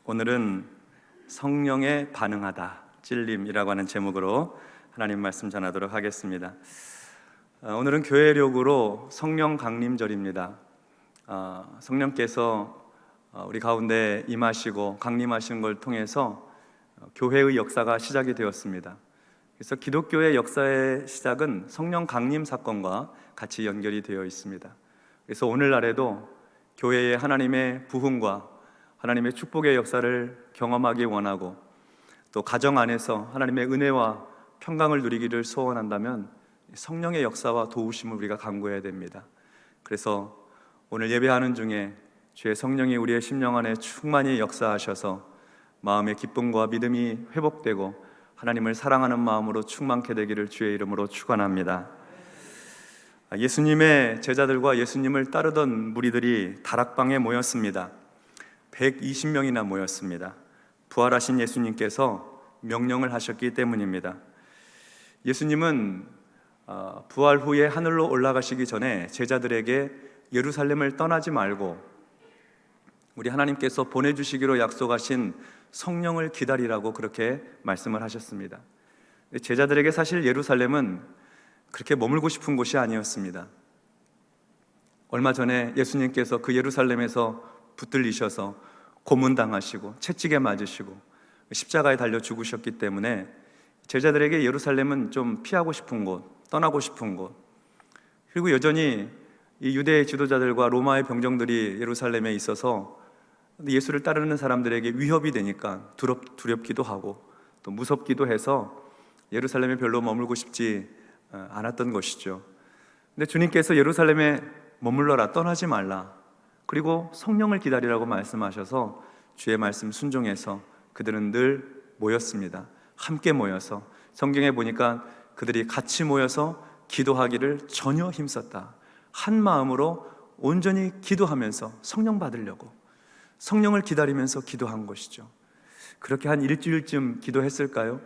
오늘은 성령에 반응하다, 찔림이라고 하는 제목으로 하나님 말씀 전하도록 하겠습니다. 오늘은 교회력으로 성령 강림절입니다. 성령께서 우리 가운데 임하시고 강림하시는 걸 통해서 교회의 역사가 시작이 되었습니다. 그래서 기독교의 역사의 시작은 성령 강림 사건과 같이 연결이 되어 있습니다. 그래서 오늘날에도 교회의 하나님의 부흥과 하나님의 축복의 역사를 경험하기 원하고, 또 가정 안에서 하나님의 은혜와 평강을 누리기를 소원한다면 성령의 역사와 도우심을 우리가 간구해야 됩니다. 그래서 오늘 예배하는 중에 주의 성령이 우리의 심령 안에 충만히 역사하셔서 마음의 기쁨과 믿음이 회복되고 하나님을 사랑하는 마음으로 충만케 되기를 주의 이름으로 축원합니다. 예수님의 제자들과 예수님을 따르던 무리들이 다락방에 모였습니다. 120명이나 모였습니다. 부활하신 예수님께서 명령을 하셨기 때문입니다. 예수님은 부활 후에 하늘로 올라가시기 전에 제자들에게 예루살렘을 떠나지 말고 우리 하나님께서 보내주시기로 약속하신 성령을 기다리라고 그렇게 말씀을 하셨습니다. 제자들에게 사실 예루살렘은 그렇게 머물고 싶은 곳이 아니었습니다. 얼마 전에 예수님께서 그 예루살렘에서 붙들리셔서 고문당하시고 채찍에 맞으시고 십자가에 달려 죽으셨기 때문에 제자들에게 예루살렘은 좀 피하고 싶은 곳, 떠나고 싶은 곳, 그리고 여전히 이 유대의 지도자들과 로마의 병정들이 예루살렘에 있어서 예수를 따르는 사람들에게 위협이 되니까 두렵기도 하고 또 무섭기도 해서 예루살렘에 별로 머물고 싶지 않았던 것이죠. 근데 주님께서 예루살렘에 머물러라, 떠나지 말라, 그리고 성령을 기다리라고 말씀하셔서 주의 말씀 순종해서 그들은 늘 모였습니다. 함께 모여서, 성경에 보니까 그들이 같이 모여서 기도하기를 전혀 힘썼다. 한 마음으로 온전히 기도하면서 성령 받으려고, 성령을 기다리면서 기도한 것이죠. 그렇게 한 일주일쯤 기도했을까요?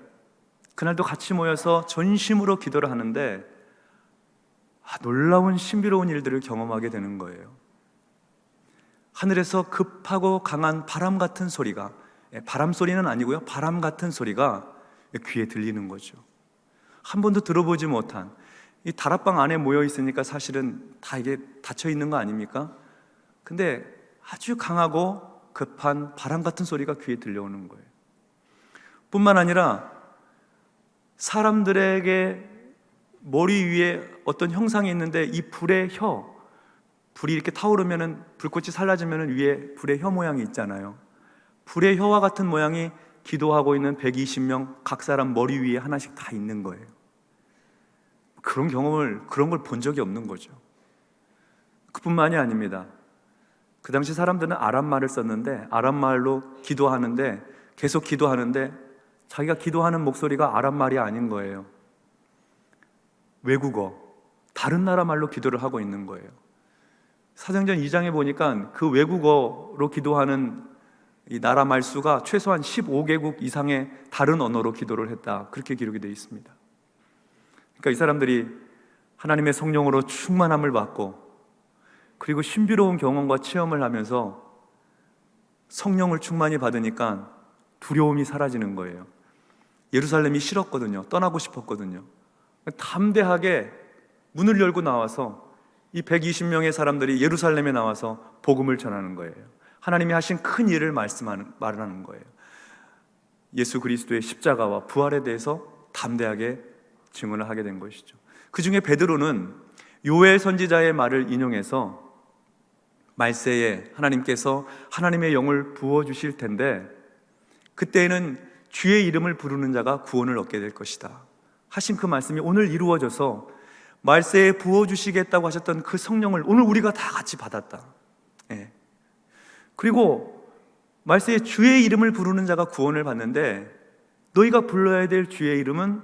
그날도 같이 모여서 전심으로 기도를 하는데 놀라운 신비로운 일들을 경험하게 되는 거예요. 하늘에서 급하고 강한 바람 같은 소리가, 바람 소리는 아니고요, 바람 같은 소리가 귀에 들리는 거죠. 한 번도 들어보지 못한, 이 다락방 안에 모여 있으니까 사실은 다 이게 닫혀 있는 거 아닙니까? 근데 아주 강하고 급한 바람 같은 소리가 귀에 들려오는 거예요. 뿐만 아니라 사람들에게 머리 위에 어떤 형상이 있는데 이 불의 불이 이렇게 타오르면은, 불꽃이 살라지면은 위에 불의 혀 모양이 있잖아요. 불의 혀와 같은 모양이 기도하고 있는 120명 각 사람 머리 위에 하나씩 다 있는 거예요. 그런 걸 본 적이 없는 거죠. 그뿐만이 아닙니다. 그 당시 사람들은 아람말을 썼는데 아람말로 기도하는데, 계속 기도하는데 자기가 기도하는 목소리가 아람말이 아닌 거예요. 외국어, 다른 나라 말로 기도를 하고 있는 거예요. 사도행전 2장에 보니까 그 외국어로 기도하는 이 나라 말수가 최소한 15개국 이상의 다른 언어로 기도를 했다, 그렇게 기록이 되어 있습니다. 그러니까 이 사람들이 하나님의 성령으로 충만함을 받고, 그리고 신비로운 경험과 체험을 하면서 성령을 충만히 받으니까 두려움이 사라지는 거예요. 예루살렘이 싫었거든요. 떠나고 싶었거든요. 담대하게 문을 열고 나와서 이 120명의 사람들이 예루살렘에 나와서 복음을 전하는 거예요. 하나님이 하신 큰 일을 말하는 거예요. 예수 그리스도의 십자가와 부활에 대해서 담대하게 증언을 하게 된 것이죠. 그 중에 베드로는 요엘 선지자의 말을 인용해서 말세에 하나님께서 하나님의 영을 부어주실 텐데 그때에는 주의 이름을 부르는 자가 구원을 얻게 될 것이다 하신 그 말씀이 오늘 이루어져서 말세에 부어주시겠다고 하셨던 그 성령을 오늘 우리가 다 같이 받았다. 그리고 말세에 주의 이름을 부르는 자가 구원을 받는데 너희가 불러야 될 주의 이름은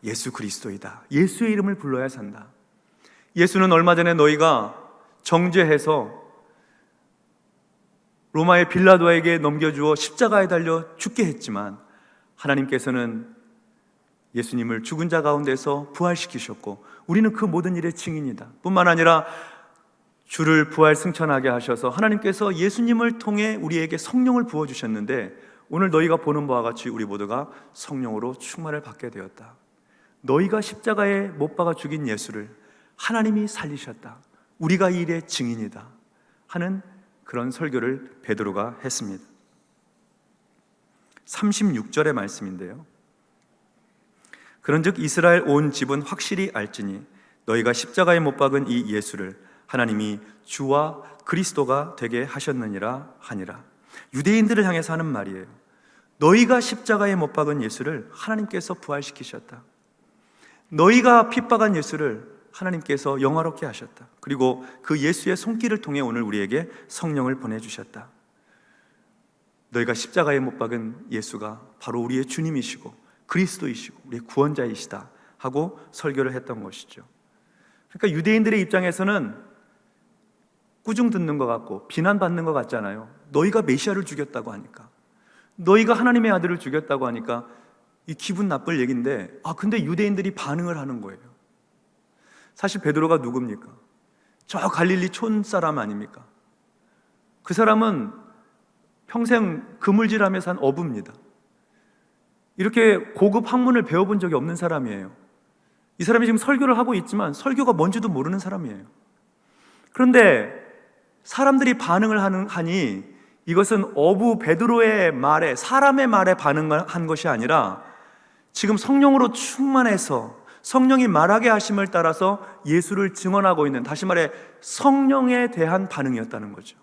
예수 그리스도이다. 예수의 이름을 불러야 산다. 예수는 얼마 전에 너희가 정죄해서 로마의 빌라도에게 넘겨주어 십자가에 달려 죽게 했지만 하나님께서는 예수님을 죽은 자 가운데서 부활시키셨고 우리는 그 모든 일의 증인이다. 뿐만 아니라 주를 부활 승천하게 하셔서 하나님께서 예수님을 통해 우리에게 성령을 부어주셨는데 오늘 너희가 보는 바와 같이 우리 모두가 성령으로 충만을 받게 되었다. 너희가 십자가에 못 박아 죽인 예수를 하나님이 살리셨다. 우리가 이 일의 증인이다 하는 그런 설교를 베드로가 했습니다. 36절의 말씀인데요. 그런즉 이스라엘 온 집은 확실히 알지니 너희가 십자가에 못 박은 이 예수를 하나님이 주와 그리스도가 되게 하셨느니라 하니라. 유대인들을 향해서 하는 말이에요. 너희가 십자가에 못 박은 예수를 하나님께서 부활시키셨다. 너희가 핍박한 예수를 하나님께서 영화롭게 하셨다. 그리고 그 예수의 손길을 통해 오늘 우리에게 성령을 보내주셨다. 너희가 십자가에 못 박은 예수가 바로 우리의 주님이시고 그리스도이시고 우리의 구원자이시다 하고 설교를 했던 것이죠. 그러니까 유대인들의 입장에서는 꾸중 듣는 것 같고 비난받는 것 같잖아요. 너희가 메시아를 죽였다고 하니까, 너희가 하나님의 아들을 죽였다고 하니까 이 기분 나쁠 얘기인데, 근데 유대인들이 반응을 하는 거예요. 사실 베드로가 누굽니까? 저 갈릴리 촌 사람 아닙니까? 그 사람은 평생 그물질하며 산 어부입니다. 이렇게 고급 학문을 배워본 적이 없는 사람이에요. 이 사람이 지금 설교를 하고 있지만 설교가 뭔지도 모르는 사람이에요. 그런데 사람들이 반응을 하니 이것은 어부 베드로의 말에, 사람의 말에 반응한 것이 아니라 지금 성령으로 충만해서 성령이 말하게 하심을 따라서 예수를 증언하고 있는, 다시 말해 성령에 대한 반응이었다는 거죠.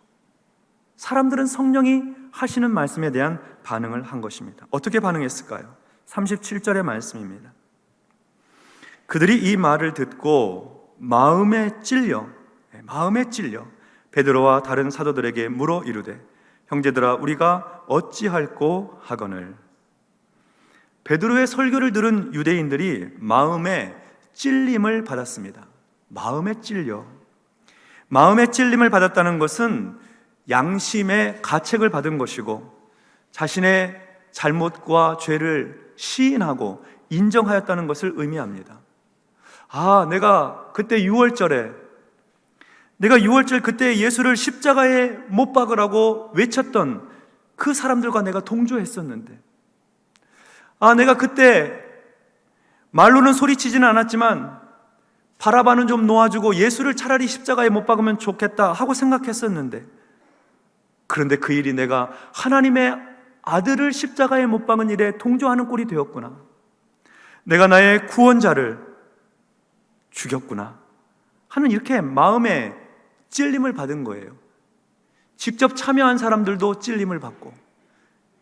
사람들은 성령이 하시는 말씀에 대한 반응을 한 것입니다. 어떻게 반응했을까요? 37절의 말씀입니다. 그들이 이 말을 듣고 마음에 찔려 베드로와 다른 사도들에게 물어 이르되 형제들아 우리가 어찌할꼬 하거늘. 베드로의 설교를 들은 유대인들이 마음에 찔림을 받았습니다. 마음에 찔림을 받았다는 것은 양심의 가책을 받은 것이고 자신의 잘못과 죄를 시인하고 인정하였다는 것을 의미합니다. 내가 그때 6월절 그때 예수를 십자가에 못 박으라고 외쳤던 그 사람들과 내가 동조했었는데, 내가 그때 말로는 소리치지는 않았지만 바라바는 좀 놓아주고 예수를 차라리 십자가에 못 박으면 좋겠다 하고 생각했었는데, 그런데 그 일이 내가 하나님의 아들을 십자가에 못 박은 일에 동조하는 꼴이 되었구나. 내가 나의 구원자를 죽였구나 하는 이렇게 마음에 찔림을 받은 거예요. 직접 참여한 사람들도 찔림을 받고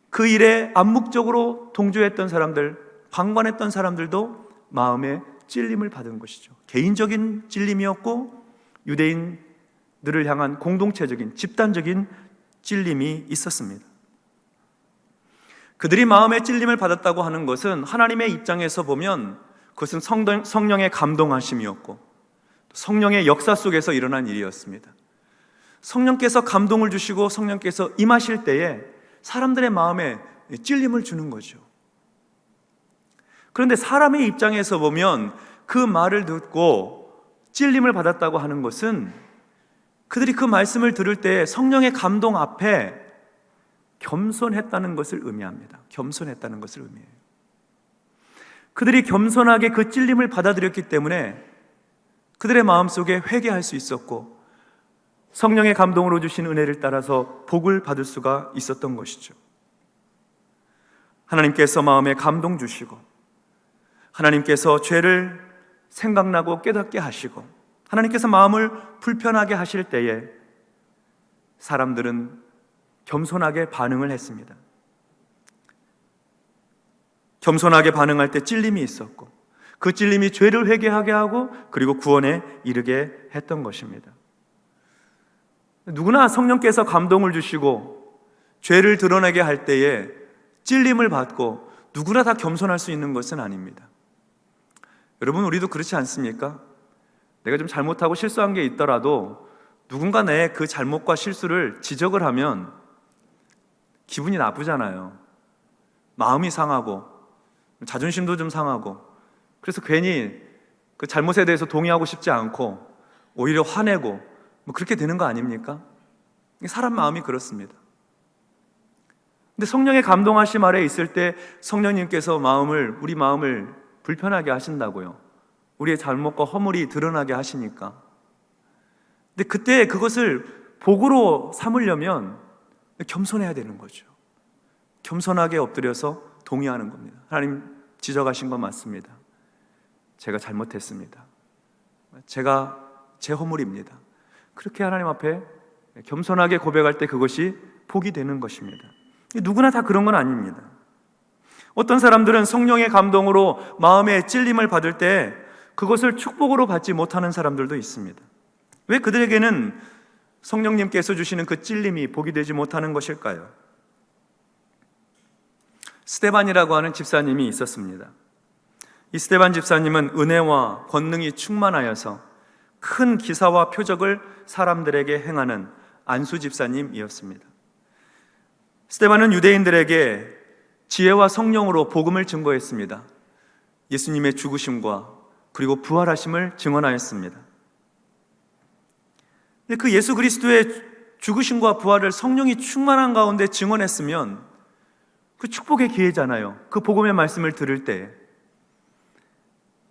그 일에 암묵적으로 동조했던 사람들, 방관했던 사람들도 마음에 찔림을 받은 것이죠. 개인적인 찔림이었고 유대인들을 향한 공동체적인, 집단적인 찔림이 있었습니다. 그들이 마음에 찔림을 받았다고 하는 것은 하나님의 입장에서 보면 그것은 성령의 감동하심이었고 성령의 역사 속에서 일어난 일이었습니다. 성령께서 감동을 주시고 성령께서 임하실 때에 사람들의 마음에 찔림을 주는 거죠. 그런데 사람의 입장에서 보면 그 말을 듣고 찔림을 받았다고 하는 것은 그들이 그 말씀을 들을 때 성령의 감동 앞에 겸손했다는 것을 의미합니다. 겸손했다는 것을 의미해요. 그들이 겸손하게 그 찔림을 받아들였기 때문에 그들의 마음속에 회개할 수 있었고 성령의 감동으로 주신 은혜를 따라서 복을 받을 수가 있었던 것이죠. 하나님께서 마음에 감동 주시고 하나님께서 죄를 생각나고 깨닫게 하시고 하나님께서 마음을 불편하게 하실 때에 사람들은 겸손하게 반응을 했습니다. 겸손하게 반응할 때 찔림이 있었고 그 찔림이 죄를 회개하게 하고 그리고 구원에 이르게 했던 것입니다. 누구나 성령께서 감동을 주시고 죄를 드러내게 할 때에 찔림을 받고 누구나 다 겸손할 수 있는 것은 아닙니다. 여러분, 우리도 그렇지 않습니까? 내가 좀 잘못하고 실수한 게 있더라도 누군가 내 그 잘못과 실수를 지적을 하면 기분이 나쁘잖아요. 마음이 상하고 자존심도 좀 상하고, 그래서 괜히 그 잘못에 대해서 동의하고 싶지 않고 오히려 화내고 뭐 그렇게 되는 거 아닙니까? 사람 마음이 그렇습니다. 근데 성령의 감동하심 아래 있을 때 성령님께서 우리 마음을 불편하게 하신다고요. 우리의 잘못과 허물이 드러나게 하시니까. 근데 그때 그것을 복으로 삼으려면 겸손해야 되는 거죠. 겸손하게 엎드려서 동의하는 겁니다. 하나님, 지적하신 건 맞습니다. 제가 잘못했습니다. 제가 제 허물입니다. 그렇게 하나님 앞에 겸손하게 고백할 때 그것이 복이 되는 것입니다. 누구나 다 그런 건 아닙니다. 어떤 사람들은 성령의 감동으로 마음의 찔림을 받을 때 그것을 축복으로 받지 못하는 사람들도 있습니다. 왜 그들에게는 성령님께서 주시는 그 찔림이 복이 되지 못하는 것일까요? 스데반이라고 하는 집사님이 있었습니다. 이 스데반 집사님은 은혜와 권능이 충만하여서 큰 기사와 표적을 사람들에게 행하는 안수 집사님이었습니다. 스데반은 유대인들에게 지혜와 성령으로 복음을 증거했습니다. 예수님의 죽으심과 그리고 부활하심을 증언하였습니다. 근데 그 예수 그리스도의 죽으심과 부활을 성령이 충만한 가운데 증언했으면 그 축복의 기회잖아요. 그 복음의 말씀을 들을 때.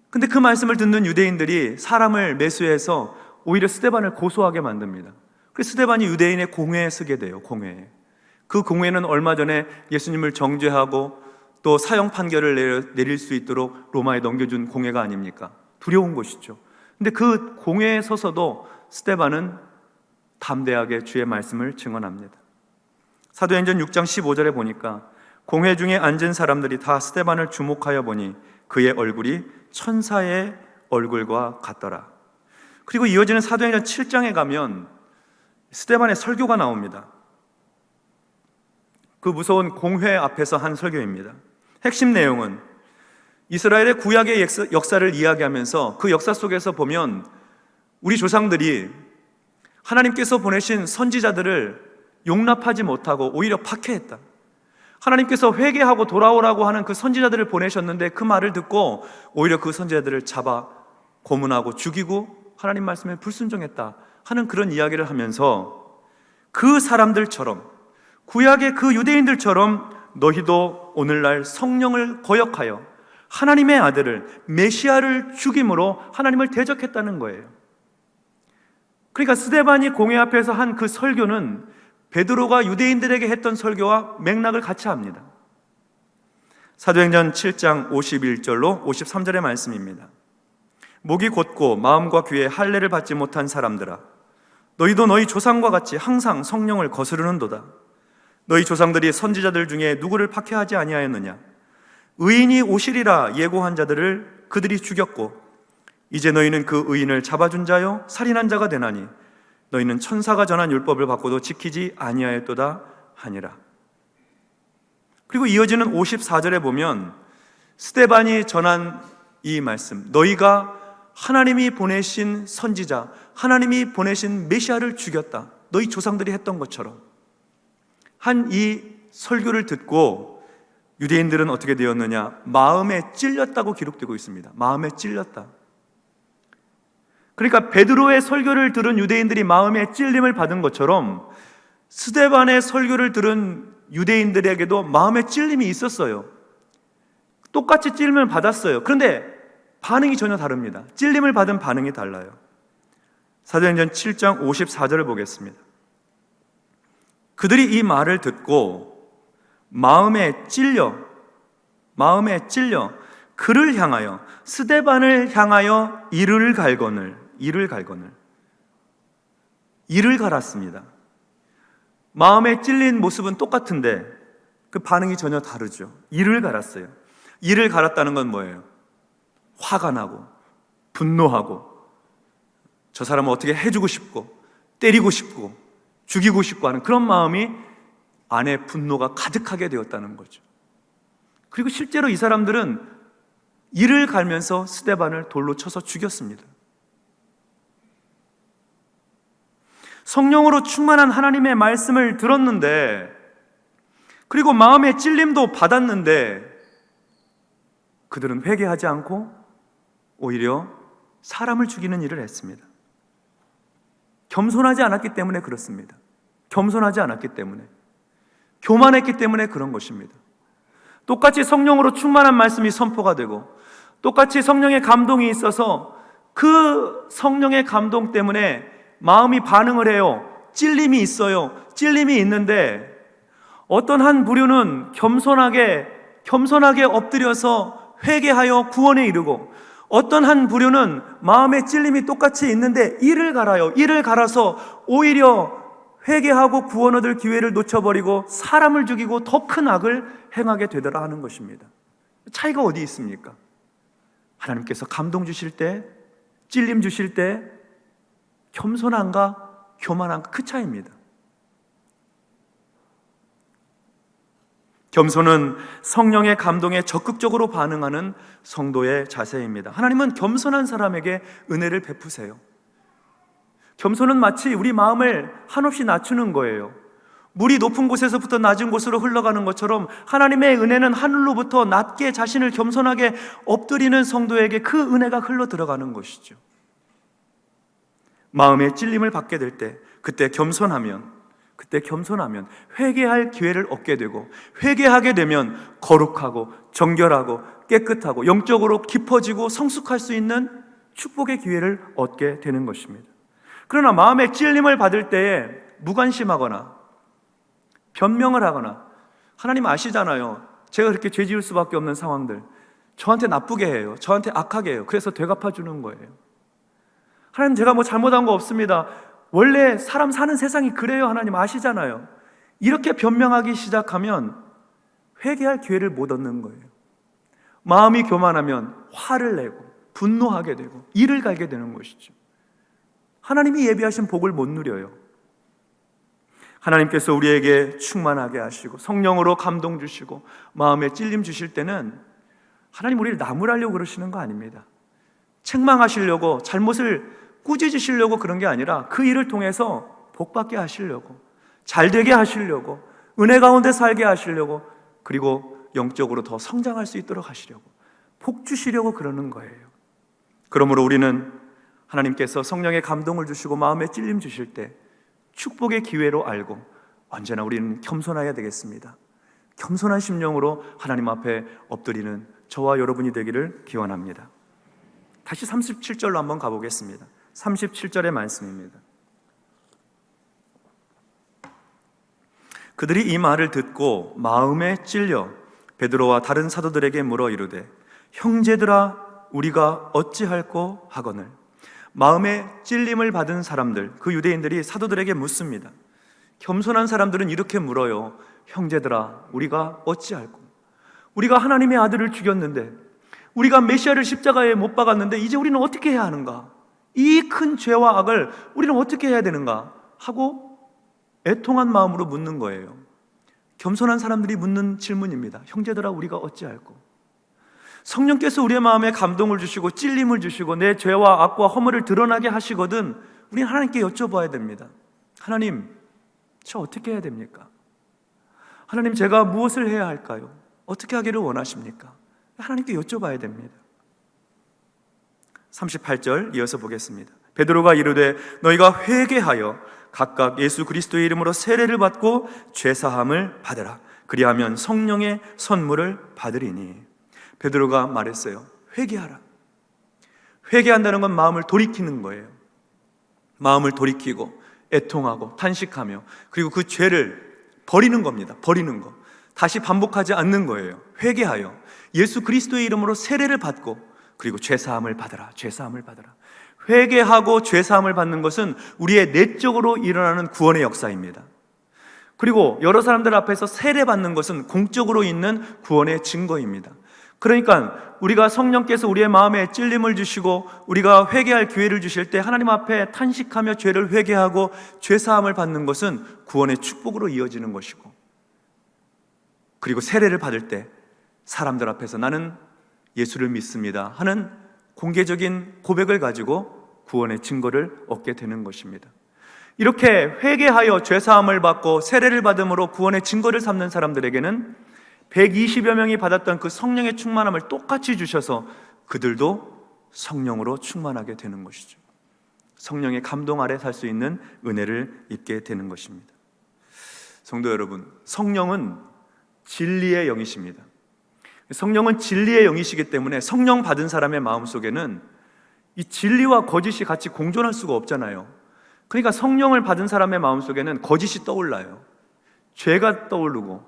근데 그 말씀을 듣는 유대인들이 사람을 매수해서 오히려 스데반을 고소하게 만듭니다. 그래서 스데반이 유대인의 공회에 서게 돼요. 공회에. 그 공회는 얼마 전에 예수님을 정죄하고 또 사형 판결을 내릴 수 있도록 로마에 넘겨준 공회가 아닙니까? 두려운 곳이죠. 근데 그 공회에 서서도 스데반은 담대하게 주의 말씀을 증언합니다. 사도행전 6장 15절에 보니까 공회 중에 앉은 사람들이 다 스데반을 주목하여 보니 그의 얼굴이 천사의 얼굴과 같더라. 그리고 이어지는 사도행전 7장에 가면 스데반의 설교가 나옵니다. 그 무서운 공회 앞에서 한 설교입니다. 핵심 내용은 이스라엘의 구약의 역사를 이야기하면서 그 역사 속에서 보면 우리 조상들이 하나님께서 보내신 선지자들을 용납하지 못하고 오히려 박해했다. 하나님께서 회개하고 돌아오라고 하는 그 선지자들을 보내셨는데 그 말을 듣고 오히려 그 선지자들을 잡아 고문하고 죽이고 하나님 말씀에 불순종했다 하는 그런 이야기를 하면서 그 사람들처럼, 구약의 그 유대인들처럼 너희도 오늘날 성령을 거역하여 하나님의 아들을, 메시아를 죽임으로 하나님을 대적했다는 거예요. 그러니까 스데반이 공회 앞에서 한 그 설교는 베드로가 유대인들에게 했던 설교와 맥락을 같이 합니다. 사도행전 7장 51절로 53절의 말씀입니다. 목이 곧고 마음과 귀에 할례를 받지 못한 사람들아, 너희도 너희 조상과 같이 항상 성령을 거스르는도다. 너희 조상들이 선지자들 중에 누구를 박해하지 아니하였느냐? 의인이 오시리라 예고한 자들을 그들이 죽였고 이제 너희는 그 의인을 잡아준 자요 살인한 자가 되나니 너희는 천사가 전한 율법을 받고도 지키지 아니하였도다 하니라. 그리고 이어지는 54절에 보면 스데반이 전한 이 말씀, 너희가 하나님이 보내신 선지자, 하나님이 보내신 메시아를 죽였다, 너희 조상들이 했던 것처럼 한 이 설교를 듣고 유대인들은 어떻게 되었느냐? 마음에 찔렸다고 기록되고 있습니다. 마음에 찔렸다. 그러니까 베드로의 설교를 들은 유대인들이 마음에 찔림을 받은 것처럼 스데반의 설교를 들은 유대인들에게도 마음에 찔림이 있었어요. 똑같이 찔림을 받았어요. 그런데 반응이 전혀 다릅니다. 찔림을 받은 반응이 달라요. 사도행전 7장 54절을 보겠습니다. 그들이 이 말을 듣고 마음에 찔려 그를 향하여, 스데반을 향하여 이를 갈았습니다. 마음에 찔린 모습은 똑같은데 그 반응이 전혀 다르죠. 이를 갈았어요. 이를 갈았다는 건 뭐예요? 화가 나고 분노하고 저 사람을 어떻게 해주고 싶고 때리고 싶고 죽이고 싶고 하는 그런 마음이 안에 분노가 가득하게 되었다는 거죠. 그리고 실제로 이 사람들은 이를 갈면서 스데반을 돌로 쳐서 죽였습니다. 성령으로 충만한 하나님의 말씀을 들었는데, 그리고 마음의 찔림도 받았는데 그들은 회개하지 않고 오히려 사람을 죽이는 일을 했습니다. 겸손하지 않았기 때문에 그렇습니다. 겸손하지 않았기 때문에, 교만했기 때문에 그런 것입니다. 똑같이 성령으로 충만한 말씀이 선포가 되고, 똑같이 성령의 감동이 있어서 그 성령의 감동 때문에 마음이 반응을 해요. 찔림이 있어요. 찔림이 있는데 어떤 한 부류는 겸손하게 엎드려서 회개하여 구원에 이르고, 어떤 한 부류는 마음의 찔림이 똑같이 있는데 이를 갈아요. 이를 갈아서 오히려 회개하고 구원 얻을 기회를 놓쳐버리고 사람을 죽이고 더 큰 악을 행하게 되더라 하는 것입니다. 차이가 어디 있습니까? 하나님께서 감동 주실 때, 찔림 주실 때 겸손한가 교만한가, 그 차이입니다. 겸손은 성령의 감동에 적극적으로 반응하는 성도의 자세입니다. 하나님은 겸손한 사람에게 은혜를 베푸세요. 겸손은 마치 우리 마음을 한없이 낮추는 거예요. 물이 높은 곳에서부터 낮은 곳으로 흘러가는 것처럼 하나님의 은혜는 하늘로부터 낮게 자신을 겸손하게 엎드리는 성도에게 그 은혜가 흘러 들어가는 것이죠. 마음의 찔림을 받게 될 때, 그때 겸손하면 회개할 기회를 얻게 되고, 회개하게 되면 거룩하고 정결하고 깨끗하고 영적으로 깊어지고 성숙할 수 있는 축복의 기회를 얻게 되는 것입니다. 그러나 마음의 찔림을 받을 때에 무관심하거나 변명을 하거나, 하나님 아시잖아요. 제가 그렇게 죄 지을 수밖에 없는 상황들, 저한테 나쁘게 해요. 저한테 악하게 해요. 그래서 되갚아 주는 거예요. 하나님, 제가 뭐 잘못한 거 없습니다. 원래 사람 사는 세상이 그래요. 하나님 아시잖아요. 이렇게 변명하기 시작하면 회개할 기회를 못 얻는 거예요. 마음이 교만하면 화를 내고 분노하게 되고 이를 갈게 되는 것이죠. 하나님이 예비하신 복을 못 누려요. 하나님께서 우리에게 충만하게 하시고 성령으로 감동 주시고 마음에 찔림 주실 때는 하나님 우리를 나무라려고 그러시는 거 아닙니다. 책망하시려고, 잘못을 꾸짖으시려고 그런 게 아니라 그 일을 통해서 복받게 하시려고, 잘되게 하시려고, 은혜 가운데 살게 하시려고, 그리고 영적으로 더 성장할 수 있도록 하시려고, 복 주시려고 그러는 거예요. 그러므로 우리는 하나님께서 성령의 감동을 주시고 마음에 찔림 주실 때 축복의 기회로 알고 언제나 우리는 겸손해야 되겠습니다. 겸손한 심령으로 하나님 앞에 엎드리는 저와 여러분이 되기를 기원합니다. 다시 37절로 한번 가보겠습니다. 37절의 말씀입니다. 그들이 이 말을 듣고 마음에 찔려 베드로와 다른 사도들에게 물어 이르되 형제들아 우리가 어찌할꼬 하거늘. 마음에 찔림을 받은 사람들, 그 유대인들이 사도들에게 묻습니다. 겸손한 사람들은 이렇게 물어요. 형제들아 우리가 어찌할꼬. 우리가 하나님의 아들을 죽였는데, 우리가 메시아를 십자가에 못 박았는데 이제 우리는 어떻게 해야 하는가? 이 큰 죄와 악을 우리는 어떻게 해야 되는가? 하고 애통한 마음으로 묻는 거예요. 겸손한 사람들이 묻는 질문입니다. 형제들아 우리가 어찌할꼬. 성령께서 우리의 마음에 감동을 주시고 찔림을 주시고 내 죄와 악과 허물을 드러나게 하시거든 우리는 하나님께 여쭤봐야 됩니다. 하나님, 저 어떻게 해야 됩니까? 하나님, 제가 무엇을 해야 할까요? 어떻게 하기를 원하십니까? 하나님께 여쭤봐야 됩니다. 38절 이어서 보겠습니다. 베드로가 이르되 너희가 회개하여 각각 예수 그리스도의 이름으로 세례를 받고 죄사함을 받으라. 그리하면 성령의 선물을 받으리니. 베드로가 말했어요. 회개하라. 회개한다는 건 마음을 돌이키는 거예요. 마음을 돌이키고 애통하고 탄식하며 그리고 그 죄를 버리는 겁니다. 버리는 거. 다시 반복하지 않는 거예요. 회개하여 예수 그리스도의 이름으로 세례를 받고 그리고 죄사함을 받으라. 죄사함을 받으라. 회개하고 죄사함을 받는 것은 우리의 내적으로 일어나는 구원의 역사입니다. 그리고 여러 사람들 앞에서 세례받는 것은 공적으로 있는 구원의 증거입니다. 그러니까 우리가 성령께서 우리의 마음에 찔림을 주시고 우리가 회개할 기회를 주실 때 하나님 앞에 탄식하며 죄를 회개하고 죄사함을 받는 것은 구원의 축복으로 이어지는 것이고, 그리고 세례를 받을 때 사람들 앞에서 나는 예수를 믿습니다 하는 공개적인 고백을 가지고 구원의 증거를 얻게 되는 것입니다. 이렇게 회개하여 죄사함을 받고 세례를 받음으로 구원의 증거를 삼는 사람들에게는 120여 명이 받았던 그 성령의 충만함을 똑같이 주셔서 그들도 성령으로 충만하게 되는 것이죠. 성령의 감동 아래 살 수 있는 은혜를 입게 되는 것입니다. 성도 여러분, 성령은 진리의 영이십니다. 성령은 진리의 영이시기 때문에 성령 받은 사람의 마음속에는 이 진리와 거짓이 같이 공존할 수가 없잖아요. 그러니까 성령을 받은 사람의 마음속에는 거짓이 떠올라요. 죄가 떠오르고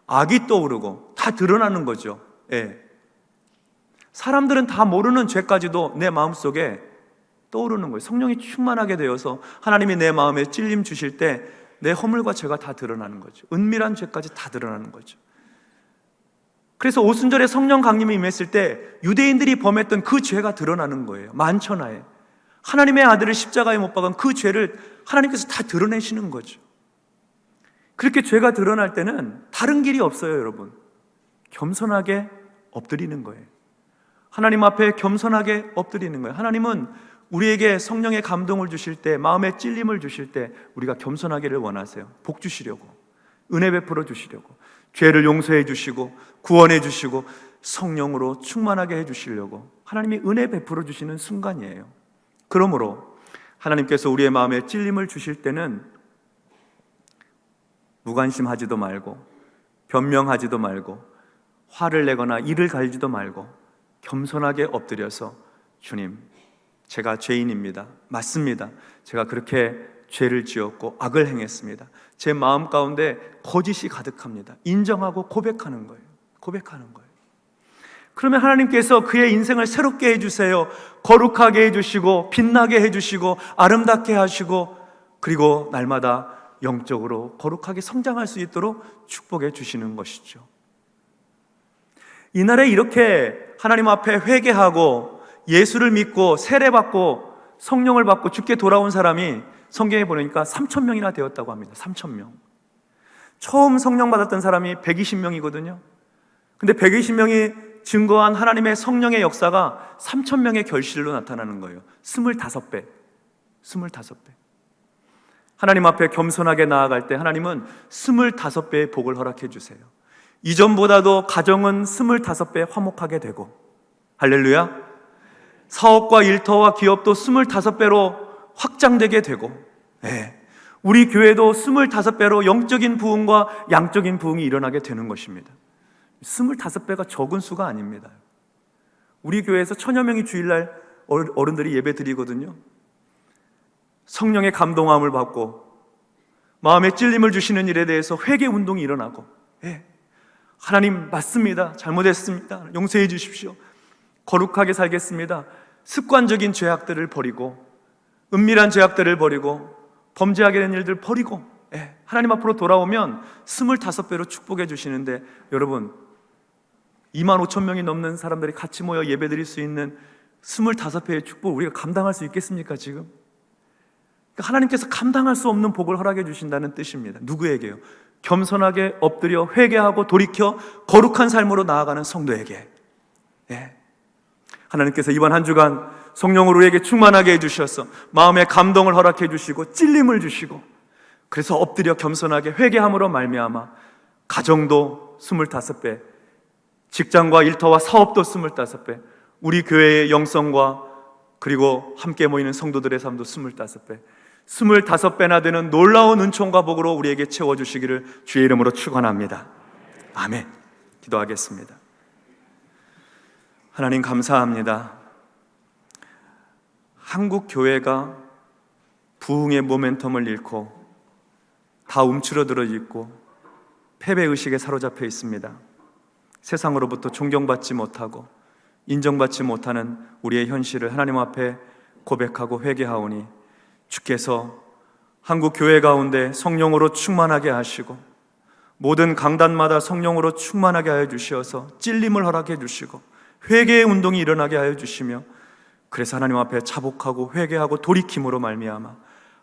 악이 떠오르고 다 드러나는 거죠. 예. 사람들은 다 모르는 죄까지도 내 마음속에 떠오르는 거예요. 성령이 충만하게 되어서 하나님이 내 마음에 찔림 주실 때 내 허물과 죄가 다 드러나는 거죠. 은밀한 죄까지 다 드러나는 거죠. 그래서 오순절에 성령 강림이 임했을 때 유대인들이 범했던 그 죄가 드러나는 거예요. 만천하에 하나님의 아들을 십자가에 못 박은 그 죄를 하나님께서 다 드러내시는 거죠. 그렇게 죄가 드러날 때는 다른 길이 없어요, 여러분. 겸손하게 엎드리는 거예요. 하나님 앞에 겸손하게 엎드리는 거예요. 하나님은 우리에게 성령의 감동을 주실 때, 마음의 찔림을 주실 때 우리가 겸손하기를 원하세요. 복 주시려고, 은혜 베풀어 주시려고, 죄를 용서해 주시고 구원해 주시고 성령으로 충만하게 해 주시려고 하나님이 은혜 베풀어 주시는 순간이에요. 그러므로 하나님께서 우리의 마음에 찔림을 주실 때는 무관심하지도 말고 변명하지도 말고 화를 내거나 이를 갈지도 말고 겸손하게 엎드려서 주님, 제가 죄인입니다. 맞습니다. 제가 그렇게 죄를 지었고 악을 행했습니다. 제 마음 가운데 거짓이 가득합니다. 인정하고 고백하는 거예요. 고백하는 거예요. 그러면 하나님께서 그의 인생을 새롭게 해주세요. 거룩하게 해주시고 빛나게 해주시고 아름답게 하시고 그리고 날마다 영적으로 거룩하게 성장할 수 있도록 축복해 주시는 것이죠. 이날에 이렇게 하나님 앞에 회개하고 예수를 믿고 세례받고 성령을 받고 주께 돌아온 사람이 성경에 보니까 3,000명이나 되었다고 합니다. 3,000명. 처음 성령 받았던 사람이 120명이거든요. 근데 120명이 증거한 하나님의 성령의 역사가 3,000명의 결실로 나타나는 거예요. 25배. 25배. 하나님 앞에 겸손하게 나아갈 때 하나님은 25배의 복을 허락해 주세요. 이전보다도 가정은 25배 화목하게 되고, 할렐루야. 사업과 일터와 기업도 25배로 확장되게 되고, 우리 교회도 25배로 영적인 부흥과 양적인 부흥이 일어나게 되는 것입니다. 25배가 적은 수가 아닙니다. 우리 교회에서 1,000여 명이 주일날 어른들이 예배 드리거든요. 성령의 감동함을 받고 마음에 찔림을 주시는 일에 대해서 회개 운동이 일어나고, 하나님 맞습니다, 잘못했습니다, 용서해 주십시오, 거룩하게 살겠습니다, 습관적인 죄악들을 버리고 은밀한 죄악들을 버리고 범죄하게 된 일들 버리고 하나님 앞으로 돌아오면 25배로 축복해 주시는데, 여러분 25,000명이 넘는 사람들이 같이 모여 예배 드릴 수 있는 25배의 축복 우리가 감당할 수 있겠습니까? 지금 그러니까 하나님께서 감당할 수 없는 복을 허락해 주신다는 뜻입니다. 누구에게요? 겸손하게 엎드려 회개하고 돌이켜 거룩한 삶으로 나아가는 성도에게. 하나님께서 이번 한 주간 성령으로 우리에게 충만하게 해주셔서 마음의 감동을 허락해 주시고 찔림을 주시고, 그래서 엎드려 겸손하게 회개함으로 말미암아 가정도 25배, 직장과 일터와 사업도 25배, 우리 교회의 영성과 그리고 함께 모이는 성도들의 삶도 25배, 25배나 되는 놀라운 은총과 복으로 우리에게 채워주시기를 주의 이름으로 축원합니다. 아멘. 기도하겠습니다. 하나님 감사합니다. 한국 교회가 부흥의 모멘텀을 잃고 다 움츠러들어 있고 패배의식에 사로잡혀 있습니다. 세상으로부터 존경받지 못하고 인정받지 못하는 우리의 현실을 하나님 앞에 고백하고 회개하오니, 주께서 한국 교회 가운데 성령으로 충만하게 하시고 모든 강단마다 성령으로 충만하게 하여 주시어서 찔림을 허락해 주시고 회개의 운동이 일어나게 하여 주시며, 그래서 하나님 앞에 자복하고 회개하고 돌이킴으로 말미암아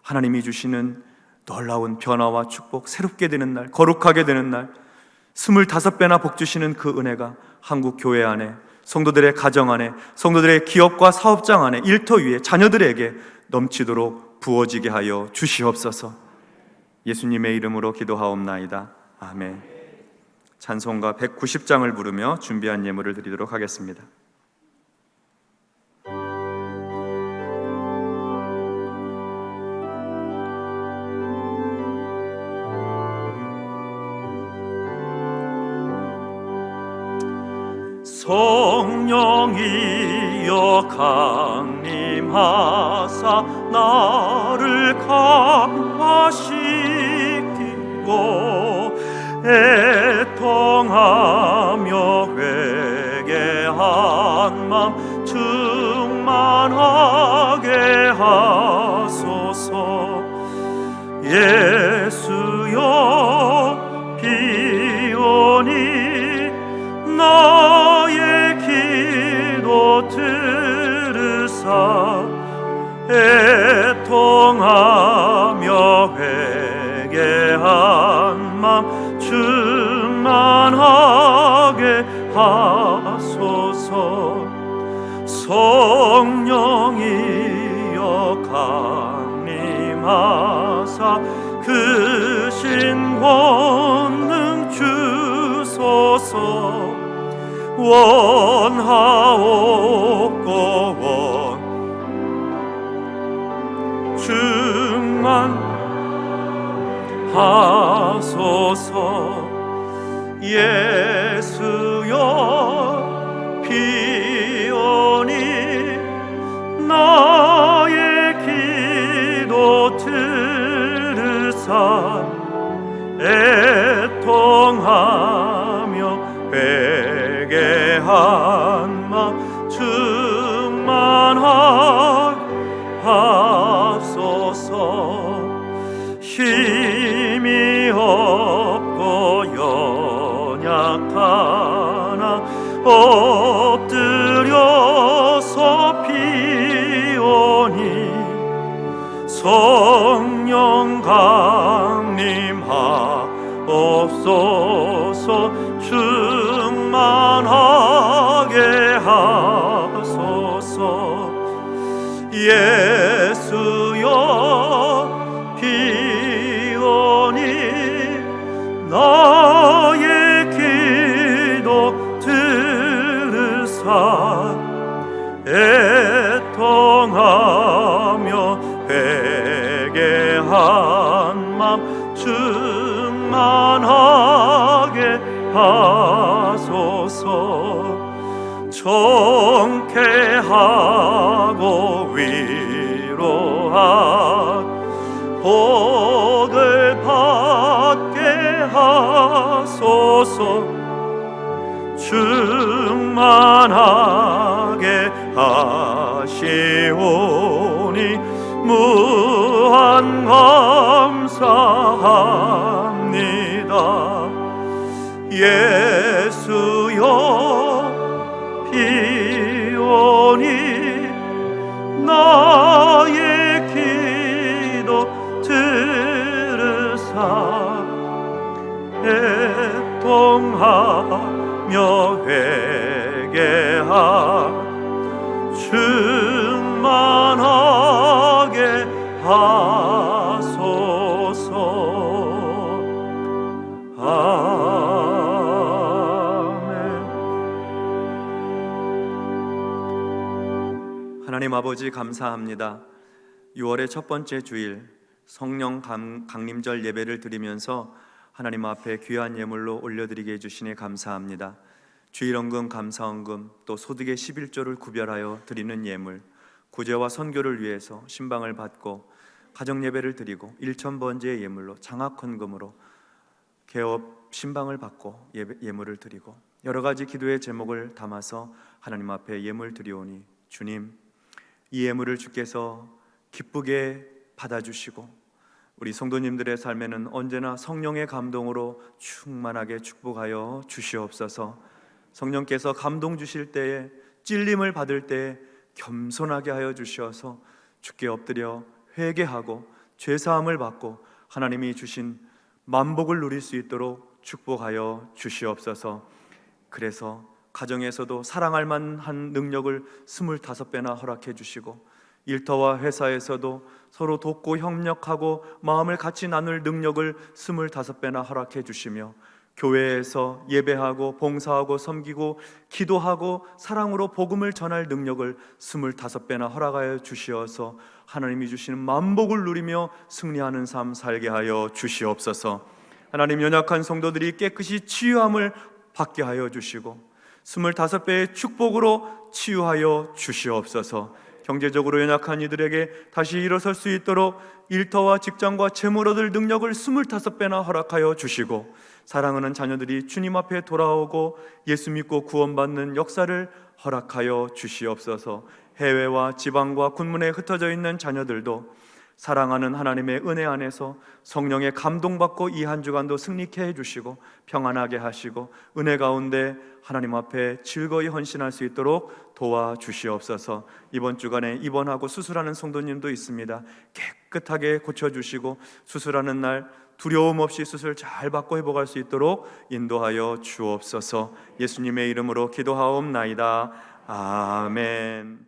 하나님이 주시는 놀라운 변화와 축복, 새롭게 되는 날, 거룩하게 되는 날, 25배나 복 주시는 그 은혜가 한국 교회 안에, 성도들의 가정 안에, 성도들의 기업과 사업장 안에, 일터 위에 자녀들에게 넘치도록 부어지게 하여 주시옵소서. 예수님의 이름으로 기도하옵나이다. 아멘. 찬송가 190장을 부르며 준비한 예물을 드리도록 하겠습니다. 성령이여 강림하사 나를 강화시키고 애통하며 회개한 맘 충만하게 하소서. 예수여 비오니 나의 기도 들으사 애통하며 회개한 맘 충만하게 하소서. 성령이여 강림하사 그 신권능 주소서. 원하옵고 충만하소서. 예수여 비오니 나의 기도 들으사 애통하며 회개한 맘 충만하게 하소서. 힘이 없고 연약하나 엎드려서 비오니 성령 강림하옵소서. 충만하게 하소서. 예수여 비오니 나의 기도 들으사 애통하며 회개한 맘 충만하게 하소서. 정케하고 위로하 복을 받게 하소서. 충만하게 하시오니 무한 감사합니다. 예수여 비오니 나의 기도 들으사 애통하며 회개하 충만하게 하소서. 아멘. 하나님 아버지 감사합니다. 6월의 첫 번째 주일 성령 강림절 예배를 드리면서 하나님 앞에 귀한 예물로 올려드리게 해주시니 감사합니다. 주일헌금, 감사헌금, 또 소득의 11조를 구별하여 드리는 예물, 구제와 선교를 위해서 신방을 받고 가정예배를 드리고 일천번제의 예물로 장학헌금으로 개업 신방을 받고 예물을 드리고 여러 가지 기도의 제목을 담아서 하나님 앞에 예물 드리오니 주님, 이 예물을 주께서 기쁘게 받아주시고 우리 성도님들의 삶에는 언제나 성령의 감동으로 충만하게 축복하여 주시옵소서. 성령께서 감동 주실 때에, 찔림을 받을 때에 겸손하게 하여 주시어서 주께 엎드려 회개하고 죄사함을 받고 하나님이 주신 만복을 누릴 수 있도록 축복하여 주시옵소서. 그래서 가정에서도 사랑할 만한 능력을 25배나 허락해 주시고 일터와 회사에서도 서로 돕고 협력하고 마음을 같이 나눌 능력을 25배나 허락해 주시며 교회에서 예배하고 봉사하고 섬기고 기도하고 사랑으로 복음을 전할 능력을 25배나 허락하여 주시어서 하나님이 주시는 만복을 누리며 승리하는 삶 살게 하여 주시옵소서. 하나님, 연약한 성도들이 깨끗이 치유함을 받게 하여 주시고 25배의 축복으로 치유하여 주시옵소서. 경제적으로 연약한 이들에게 다시 일어설 수 있도록 일터와 직장과 재물 얻을 능력을 25배나 허락하여 주시고, 사랑하는 자녀들이 주님 앞에 돌아오고 예수 믿고 구원받는 역사를 허락하여 주시옵소서. 해외와 지방과 군문에 흩어져 있는 자녀들도 사랑하는 하나님의 은혜 안에서 성령의 감동받고 이 한 주간도 승리케 해주시고 평안하게 하시고 은혜 가운데 하나님 앞에 즐거이 헌신할 수 있도록 도와주시옵소서. 이번 주간에 입원하고 수술하는 성도님도 있습니다. 깨끗하게 고쳐주시고 수술하는 날 두려움 없이 수술 잘 받고 회복할 수 있도록 인도하여 주옵소서. 예수님의 이름으로 기도하옵나이다. 아멘.